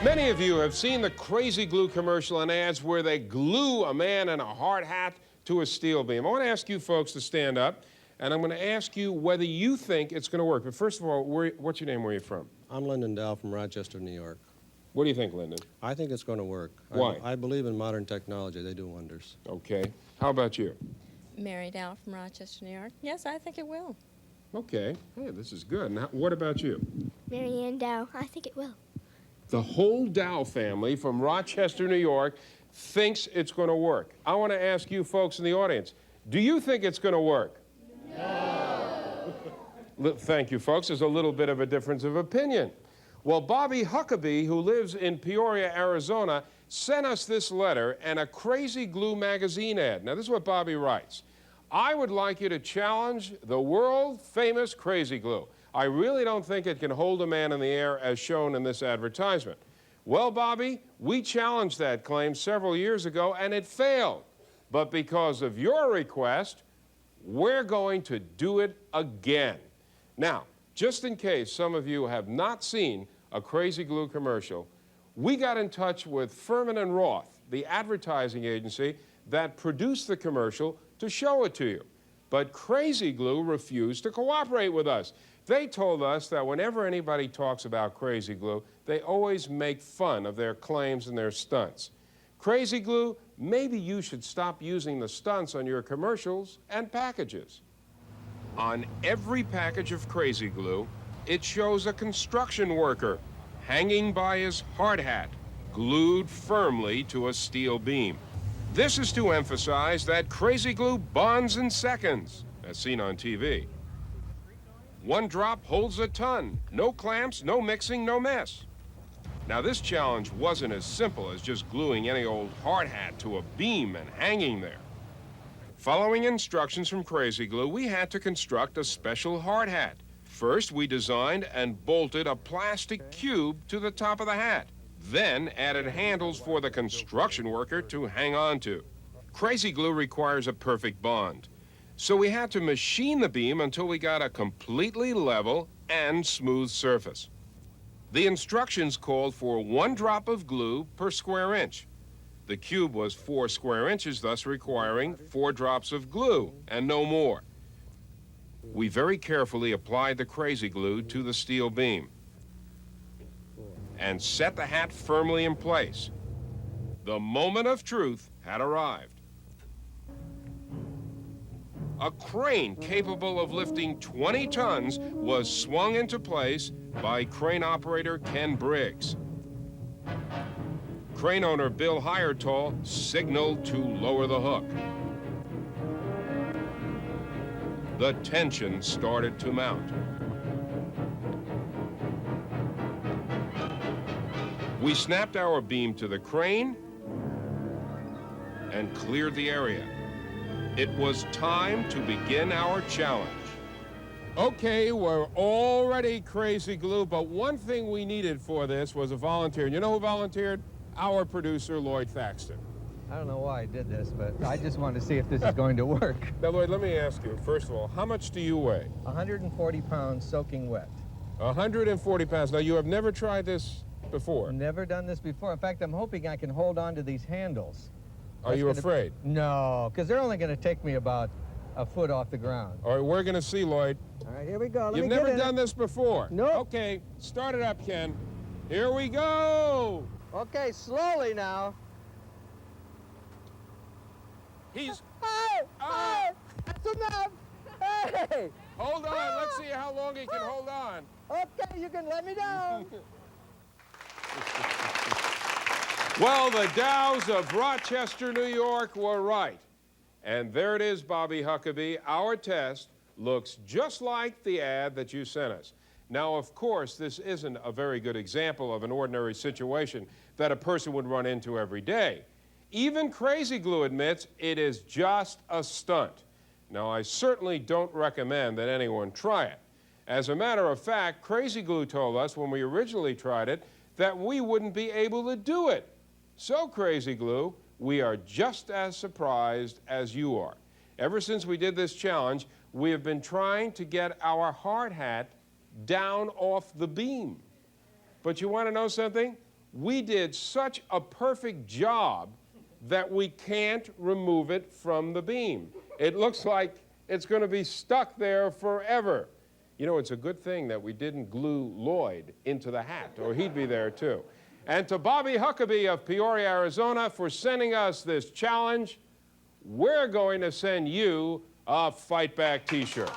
Many of you have seen the Krazy Glue commercial and ads where they glue a man in a hard hat to a steel beam. I want to ask you folks to stand up, and I'm going to ask you whether you think it's going to work. But first of all, what's your name? Where are you from? I'm Lyndon Dow from Rochester, New York. What do you think, Lyndon? I think it's going to work. Why? I believe in modern technology. They do wonders. Okay. How about you? Mary Dow from Rochester, New York. Yes, I think it will. Okay. Hey, this is good. Now, what about you? Mary Ann Dow. I think it will. The whole Dow family from Rochester, New York, thinks it's going to work. I want to ask you folks in the audience, do you think it's going to work? No. Thank you, folks. There's a little bit of a difference of opinion. Well, Bobby Huckabee, who lives in Peoria, Arizona, sent us this letter and a Krazy Glue magazine ad. Now, this is what Bobby writes. I would like you to challenge the world-famous Krazy Glue. I really don't think it can hold a man in the air as shown in this advertisement. Well, Bobby, we challenged that claim several years ago and it failed. But because of your request, we're going to do it again. Now, just in case some of you have not seen a Krazy Glue commercial, we got in touch with Furman and Roth, the advertising agency that produced the commercial, to show it to you. But Krazy Glue refused to cooperate with us. They told us that whenever anybody talks about Krazy Glue, they always make fun of their claims and their stunts. Krazy Glue, maybe you should stop using the stunts on your commercials and packages. On every package of Krazy Glue, it shows a construction worker hanging by his hard hat, glued firmly to a steel beam. This is to emphasize that Krazy Glue bonds in seconds, as seen on TV. One drop holds a ton. No clamps, no mixing, no mess. Now, this challenge wasn't as simple as just gluing any old hard hat to a beam and hanging there. Following instructions from Krazy Glue, we had to construct a special hard hat. First, we designed and bolted a plastic cube to the top of the hat, then added handles for the construction worker to hang on to. Krazy Glue requires a perfect bond. So we had to machine the beam until we got a completely level and smooth surface. The instructions called for 1 drop of glue per square inch. The cube was 4 square inches, thus requiring 4 drops of glue and no more. We very carefully applied the Krazy Glue to the steel beam and set the hat firmly in place. The moment of truth had arrived. A crane capable of lifting 20 tons was swung into place by crane operator Ken Briggs. Crane owner Bill Hiertall signaled to lower the hook. The tension started to mount. We snapped our beam to the crane and cleared the area. It was time to begin our challenge. Okay, we're all ready, Krazy Glue, but one thing we needed for this was a volunteer. And you know who volunteered? Our producer, Lloyd Thaxton. I don't know why I did this, but I just wanted to see if this is going to work. Now, Lloyd, let me ask you, first of all, how much do you weigh? 140 pounds soaking wet. 140 pounds. Now, you have never tried this before? Never done this before. In fact, I'm hoping I can hold on to these handles. Are you afraid? No, because they're only going to take me about a foot off the ground. All right, we're going to see, Lloyd. All right, here we go. You've never done this before? Nope. Okay, start it up, Ken. Here we go. Okay, slowly now. He's... Oh, that's enough. Hey! Hold on, let's see how long he can hold on. Okay, you can let me down. Well, the Dows of Rochester, New York were right. And there it is, Bobby Huckabee. Our test looks just like the ad that you sent us. Now, of course, this isn't a very good example of an ordinary situation that a person would run into every day. Even Krazy Glue admits it is just a stunt. Now, I certainly don't recommend that anyone try it. As a matter of fact, Krazy Glue told us when we originally tried it that we wouldn't be able to do it. So, Krazy Glue, we are just as surprised as you are. Ever since we did this challenge, we have been trying to get our hard hat down off the beam. But you want to know something? We did such a perfect job that we can't remove it from the beam. It looks like it's going to be stuck there forever. You know, it's a good thing that we didn't glue Lloyd into the hat, or he'd be there too. And to Bobby Huckabee of Peoria, Arizona, for sending us this challenge, we're going to send you a Fight Back t-shirt.